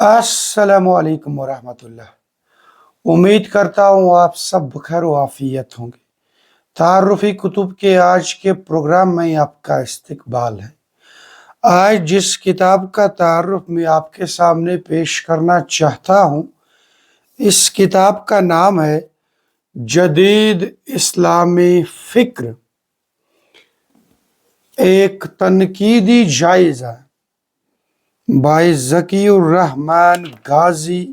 السلام علیکم ورحمۃ اللہ۔ امید کرتا ہوں آپ سب بخیر و عافیت ہوں گے۔ تعارفی کتب کے آج کے پروگرام میں آپ کا استقبال ہے۔ آج جس کتاب کا تعارف میں آپ کے سامنے پیش کرنا چاہتا ہوں، اس کتاب کا نام ہے جدید اسلامی فکر، ایک تنقیدی جائزہ، بائی ذکی الرحمن غازی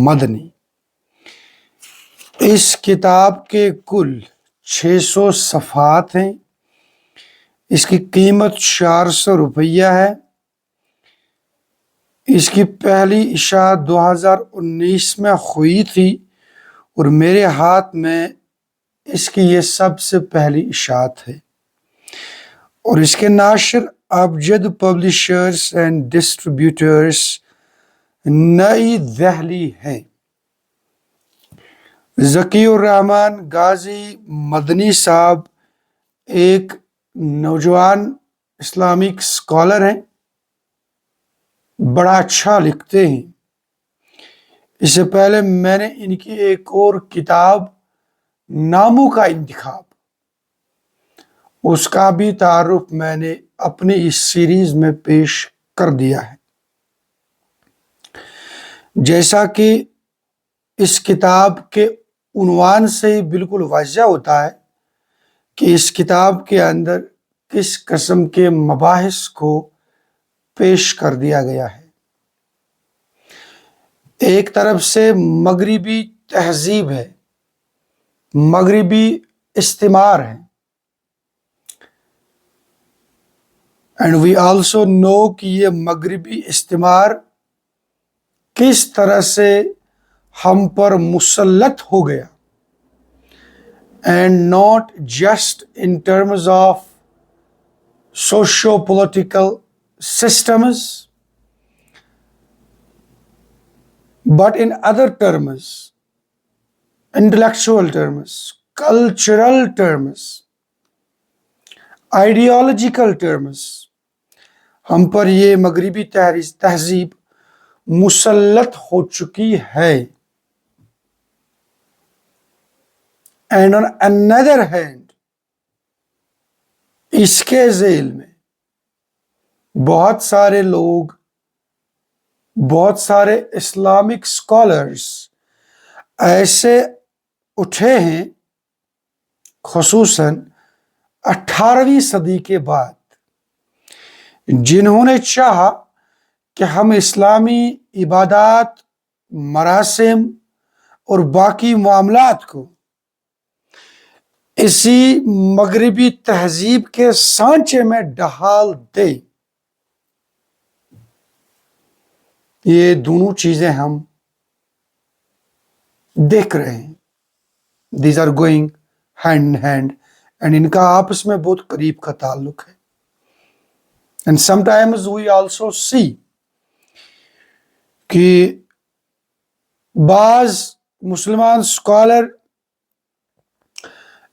مدنی۔ اس کتاب کے کل 600 صفحات ہیں۔ اس کی قیمت 400 روپیہ ہے۔ اس کی پہلی اشاعت 2019 میں ہوئی تھی اور میرے ہاتھ میں اس کی یہ سب سے پہلی اشاعت ہے، اور اس کے ناشر ابجد پبلشرز اینڈ ڈسٹریبیوٹرز نئی دہلی ہیں۔ ذکی الرحمن غازی مدنی صاحب ایک نوجوان اسلامک اسکالر ہیں، بڑا اچھا لکھتے ہیں۔ اس سے پہلے میں نے ان کی ایک اور کتاب ناموں کا انتخاب، اس کا بھی تعارف میں نے اپنی اس سیریز میں پیش کر دیا ہے۔ جیسا کہ اس کتاب کے عنوان سے ہی بالکل واضح ہوتا ہے کہ اس کتاب کے اندر کس قسم کے مباحث کو پیش کر دیا گیا ہے۔ ایک طرف سے مغربی تہذیب ہے، مغربی استعمار ہے، اینڈ وی آلسو نو کہ یہ مغربی استعمار کس طرح سے ہم پر مسلط ہو گیا، and not just in terms of socio political systems, but in other terms, intellectual terms, cultural terms, ideological terms، ہم پر یہ مغربی تہذیب مسلط ہو چکی ہے۔ and on another hand، اس کے ذیل میں بہت سارے لوگ، بہت سارے اسلامک اسکالرس ایسے اٹھے ہیں، خصوصاً 18ویں صدی کے بعد، جنہوں نے چاہا کہ ہم اسلامی عبادات، مراسم اور باقی معاملات کو اسی مغربی تہذیب کے سانچے میں ڈھال دیں۔ یہ دونوں چیزیں ہم دیکھ رہے ہیں، these are going hand in hand, and ان کا آپس میں بہت قریب کا تعلق ہے۔ And sometimes we also see کہ بعض مسلمان اسکالر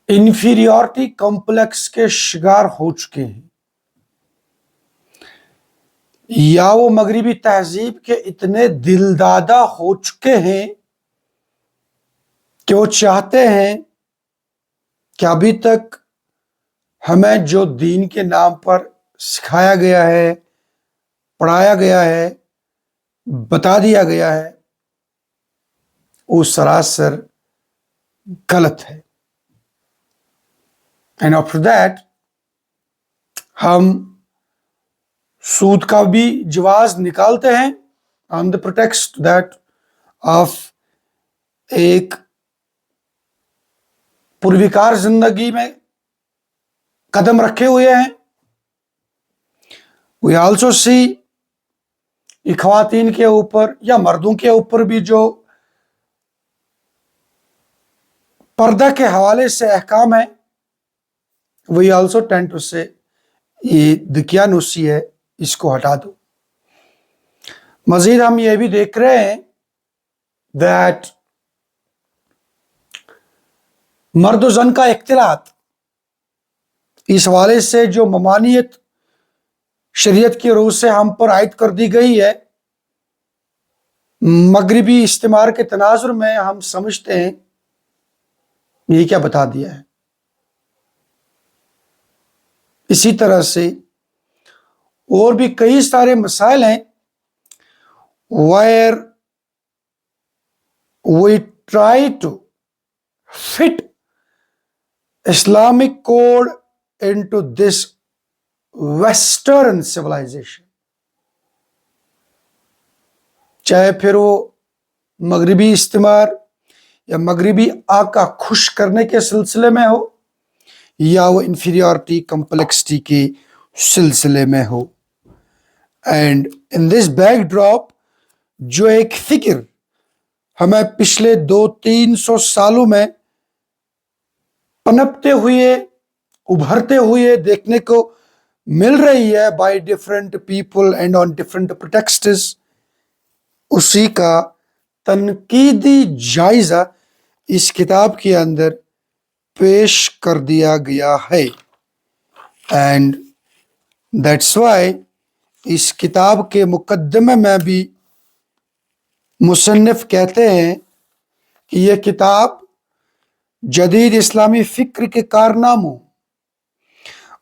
انفیریورٹی کمپلیکس کے شکار ہو چکے ہیں، یا وہ مغربی تہذیب کے اتنے دل دادہ ہو چکے ہیں کہ وہ چاہتے ہیں کہ ابھی تک ہمیں جو دین کے نام پر سکھایا گیا ہے، پڑھایا گیا ہے، بتا دیا گیا ہے، وہ سراسر غلط ہے۔ اینڈ آفٹر دیٹ ہم سود کا بھی جواز نکالتے ہیں آن دا پریٹیکسٹ دیٹ آف ایک پرویکار زندگی میں قدم رکھے ہوئے ہیں۔ وی آلسو سی خواتین کے اوپر یا مردوں کے اوپر بھی جو پردہ کے حوالے سے احکام ہے، وی آلسو ٹینڈ ٹو سے یہ دقیانوسی ہے، اس کو ہٹا دو۔ مزید ہم یہ بھی دیکھ رہے ہیں دیٹ مرد و زن کا اختلاط، اس حوالے سے جو ممانعت شریعت کی روح سے ہم پر عائد کر دی گئی ہے، مغربی استعمار کے تناظر میں ہم سمجھتے ہیں یہ کیا بتا دیا ہے. اسی طرح سے اور بھی کئی سارے مسائل ہیں where we try to fit Islamic code into this Western civilization. چاہے پھر وہ مغربی استعمار یا مغربی آقا خوش کرنے کے سلسلے میں ہو یا وہ انفیریورٹی کمپلیکسٹی کے سلسلے میں ہو. And in this backdrop جو ایک فکر ہمیں پچھلے 200-300 سالوں میں پنپتے ہوئے ابھرتے ہوئے دیکھنے کو مل رہی ہے by different people and on different pretexts, اسی کا تنقیدی جائزہ اس کتاب کے اندر پیش کر دیا گیا ہے. اینڈ دیٹس وائی اس کتاب کے مقدمے میں بھی مصنف کہتے ہیں کہ یہ کتاب جدید اسلامی فکر کے کارناموں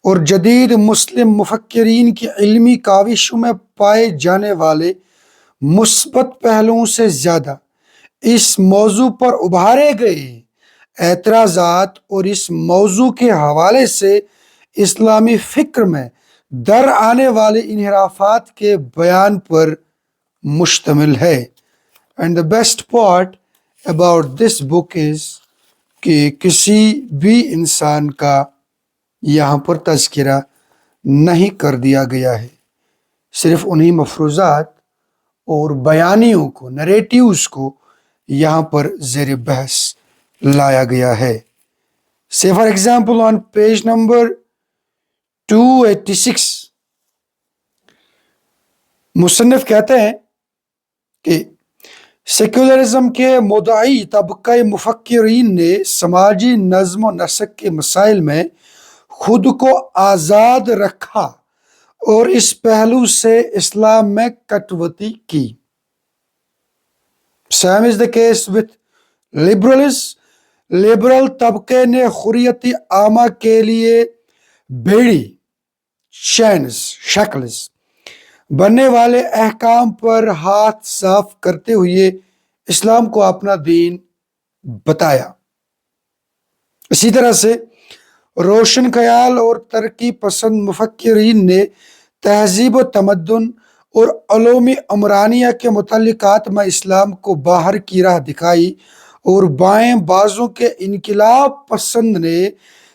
اور جدید مسلم مفکرین کی علمی کاوشوں میں پائے جانے والے مثبت پہلوؤں سے زیادہ اس موضوع پر ابھارے گئے اعتراضات اور اس موضوع کے حوالے سے اسلامی فکر میں در آنے والے انحرافات کے بیان پر مشتمل ہے. And the best part about this book is کہ کسی بھی انسان کا یہاں پر تذکرہ نہیں کر دیا گیا ہے، صرف انہی مفروضات اور بیانیوں کو، نریٹیوز کو یہاں پر زیر بحث لایا گیا ہے. Say for example on page number 286 مصنف کہتے ہیں کہ سیکولرزم کے مدعی طبقہ مفکرین نے سماجی نظم و نسق کے مسائل میں خود کو آزاد رکھا اور اس پہلو سے اسلام میں کٹوتی کی. Same is the case with liberal طبقے نے حریت عامہ کے لیے بیڑی شیکلز بننے والے احکام پر ہاتھ صاف کرتے ہوئے اسلام کو اپنا دین بتایا. اسی طرح سے روشن خیال اور ترقی پسند مفکرین نے تہذیب و تمدن اور علوم عمرانیہ کے متعلقات میں اسلام کو باہر کی راہ دکھائی، اور بائیں بازوں کے انقلاب پسند نے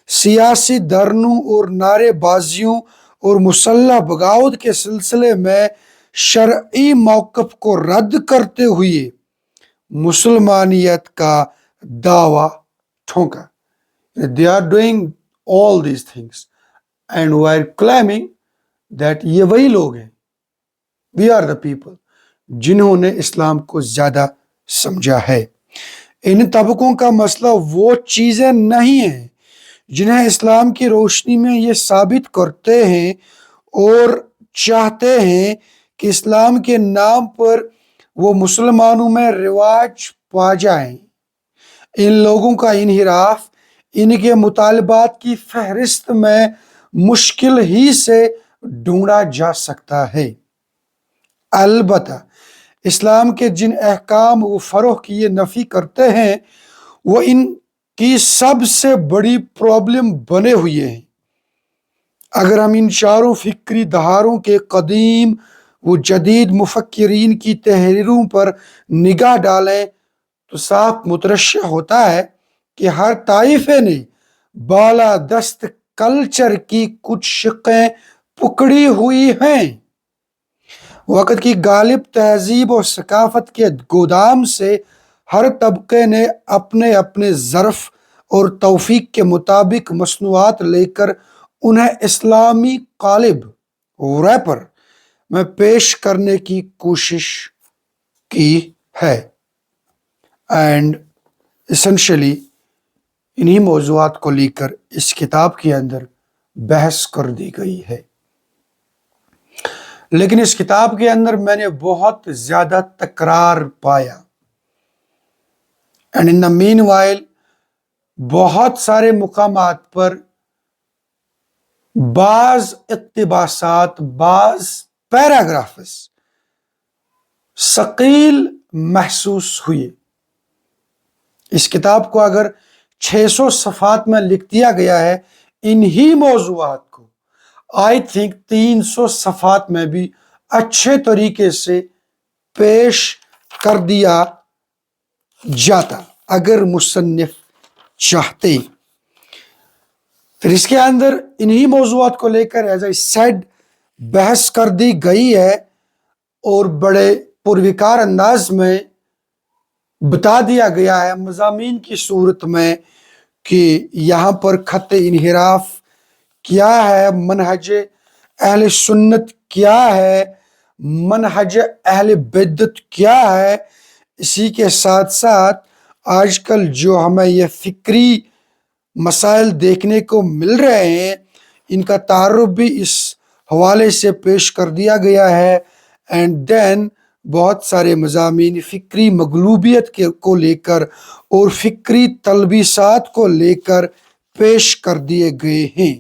سیاسی دھرنوں اور نعرے بازیوں اور مسلح بغاوت کے سلسلے میں شرعی موقف کو رد کرتے ہوئے مسلمانیت کا دعویٰ ٹھونکا. They are doing all these things and while claiming that یہ وہی لوگ ہیں، we are the people جنہوں نے اسلام کو زیادہ سمجھا ہے. ان طبقوں کا مسئلہ وہ چیزیں نہیں ہیں جنہیں اسلام کی روشنی میں یہ ثابت کرتے ہیں اور چاہتے ہیں کہ اسلام کے نام پر وہ مسلمانوں میں رواج پا جائیں. ان لوگوں کا انحراف ان کے مطالبات کی فہرست میں مشکل ہی سے ڈھونڈا جا سکتا ہے. البتہ اسلام کے جن احکام و فروغ کی یہ نفی کرتے ہیں وہ ان کی سب سے بڑی پرابلم بنے ہوئے ہیں. اگر ہم ان چاروں فکری دھاروں کے قدیم و جدید مفکرین کی تحریروں پر نگاہ ڈالیں تو صاف مترشح ہوتا ہے کہ ہر طائفے نے بالا دست کلچر کی کچھ شقیں پکڑی ہوئی ہیں. وقت کی غالب تہذیب و ثقافت کے گودام سے ہر طبقے نے اپنے اپنے ظرف اور توفیق کے مطابق مصنوعات لے کر انہیں اسلامی قالب ریپر میں پیش کرنے کی کوشش کی ہے. اینڈ اسینشلی انہی موضوعات کو لے کر اس کتاب کے اندر بحث کر دی گئی ہے. لیکن اس کتاب کے اندر میں نے بہت زیادہ تکرار پایا. And in the main while بہت سارے مقامات پر بعض اقتباسات، بعض پیراگرافز ثقیل محسوس ہوئے. اس کتاب کو اگر 600 صفحات میں لکھ دیا گیا ہے انہی موضوعات کو، آئی تھنک 300 صفحات میں بھی اچھے طریقے سے پیش کر دیا جاتا اگر مصنف چاہتے. پھر اس کے اندر انہی موضوعات کو لے کر ایز اے سیڈ بحث کر دی گئی ہے اور بڑے پروکار انداز میں بتا دیا گیا ہے مضامین کی صورت میں کہ یہاں پر خط انحراف کیا ہے، منہج اہل سنت کیا ہے، منہج اہل بدعت کیا ہے. اسی کے ساتھ ساتھ آج کل جو ہمیں یہ فکری مسائل دیکھنے کو مل رہے ہیں ان کا تعارف بھی اس حوالے سے پیش کر دیا گیا ہے. اینڈ دین بہت سارے مضامین فکری مغلوبیت کو لے کر اور فکری تلبیسات کو لے کر پیش کر دیے گئے ہیں.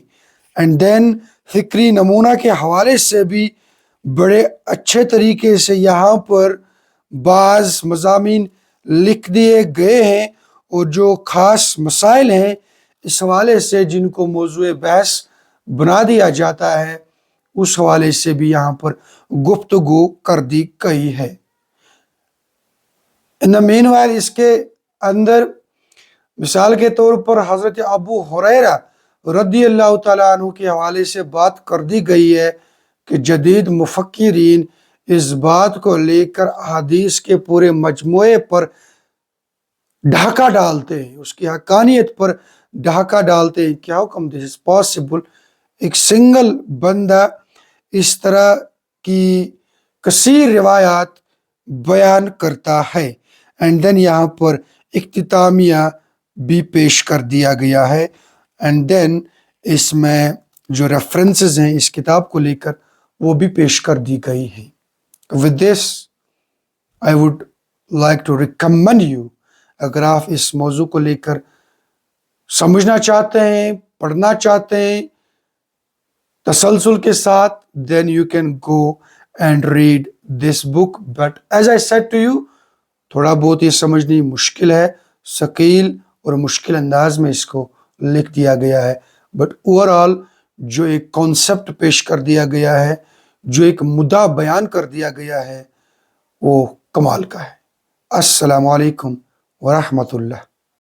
اینڈ دین فکری نمونہ کے حوالے سے بھی بڑے اچھے طریقے سے یہاں پر بعض مضامین لکھ دیے گئے ہیں اور جو خاص مسائل ہیں اس حوالے سے جن کو موضوع بحث بنا دیا جاتا ہے اس حوالے سے بھی یہاں پر گفتگو کر دی گئی ہے. ان مین وائل اس کے اندر مثال کے طور پر حضرت ابو ہریرہ رضی اللہ تعالیٰ عنہ کے حوالے سے بات کر دی گئی ہے کہ جدید مفکرین اس بات کو لے کر احادیث کے پورے مجموعے پر ڈھاکہ ڈالتے ہیں، اس کی حقانیت پر ڈھاکہ ڈالتے ہیں. کیا حکم دس از پاسبل؟ ایک سنگل بندہ اس طرح کی کثیر روایات بیان کرتا ہے. اینڈ دین یہاں پر اختتامیہ بھی پیش کر دیا گیا ہے. اینڈ دین اس میں جو ریفرنسز ہیں اس کتاب کو لے کر وہ بھی پیش کر دی گئی ہیں. With this I would like to recommend you, اگر آپ اس موضوع کو لے کر سمجھنا چاہتے ہیں، پڑھنا چاہتے ہیں تسلسل کے ساتھ، then you can go and read this book. But as I said to you, تھوڑا بہت یہ سمجھنی مشکل ہے، ثقیل اور مشکل انداز میں اس کو لکھ دیا گیا ہے. بٹ اوورآل جو ایک کانسیپٹ پیش کر دیا گیا ہے، جو ایک مدعا بیان کر دیا گیا ہے وہ کمال کا ہے. السلام علیکم ورحمۃ اللہ.